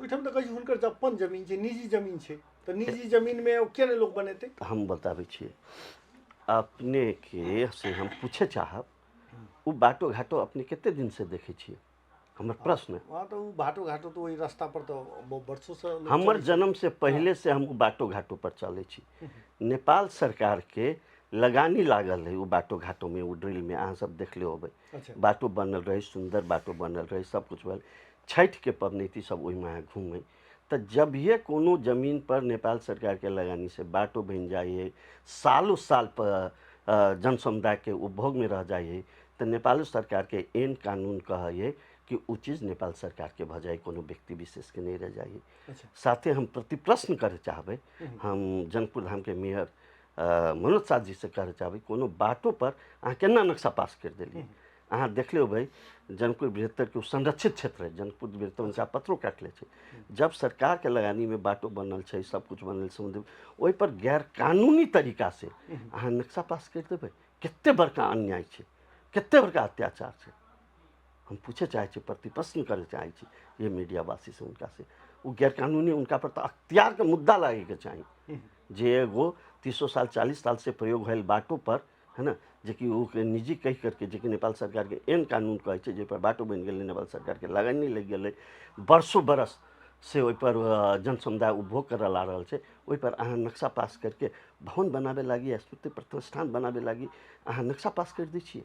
ओहिठाम तऽ कहै छै हुनकर अपन जमीन छै, निजी जमीन छै, तऽ निजी जमीन में किया नहीं लोग बनेते? हम बताबै छियै अपने के से हम पूछे चाहब वो बाटो घाटो अपने कते दिन से देखे छियै? हमर प्रश्न। वहाँ तो बाटो घाटो तो वही रास्ता पर तो वर्षों से लोग हमर चलै छै। जन्म से पहले से हम बाटो घाटो पर चले छी। नेपाल सरकार के लगानी लागल है वो बाटो घाटो में, वो ड्रिल में, अहाँ सब देख ले होबै। अच्छा। बाटो बनल रहे, सुंदर बाटो बनल रहे, सब कुछ बनल। छठ के पबनैती सब ओहि में घूमे। तो जब ये कोनो जमीन पर नेपाल सरकार के लगानी से बाटो बन जाइए, सालों साल पर जन समुदाय के उपभोग में रह जाइए, तो नेपाल सरकार के एन कानून कहिए कि वो चीज़ नेपाल सरकार के भ जाए, कोनो व्यक्ति विशेष के नहीं रह जाइए। अच्छा। साथे हम प्रति प्रश्न करे चाहबे, हम जनकपुर धाम के मेयर मनोज साथ जी से कहे चाहबे, कोनो बाटो पर अहाँ केना नक्शा पास कर दिलिए? अहाँ देख लो भाई जनकपुर बृहत्तर के संरक्षित क्षेत्र है, जनकपुर बृहत्तर उनका पत्रों काटले छे। जब सरकार के लगानी में बाटो बनल छे, सब कुछ बनल समुद्र ओहि पर गैर कानूनी तरीका से अहाँ नक्शा पास कर देबे, कितने बड़का अन्याय छे, कितने बड़का अत्याचार छे। हम पूछे चाहे छे, प्रति प्रश्न करे चाहे छे ये मीडिया वासी से, उनका से वो गैर कानूनी उनका पर तो अख्तियार के मुद्दा लागे के चाहिए। जे एगो 300 साल 40 साल से प्रयोग भइल बाटो पर है ना, जे कि वो निजी कह करके, जे कि नेपाल सरकार के एन कानून कहे छे, जे पर बाटो बन गए, नेपाल सरकार के लगानी लग गए, वर्षों बरस से ओहि पर जन समुदाय उपभोग कर ला रहा है, ओहि पर अहाँ नक्शा पास करके भवन बनाबे लगी, स्मृति प्रतिष्ठान बनाबे लगी अहाँ नक्शा पास कर दी छिए।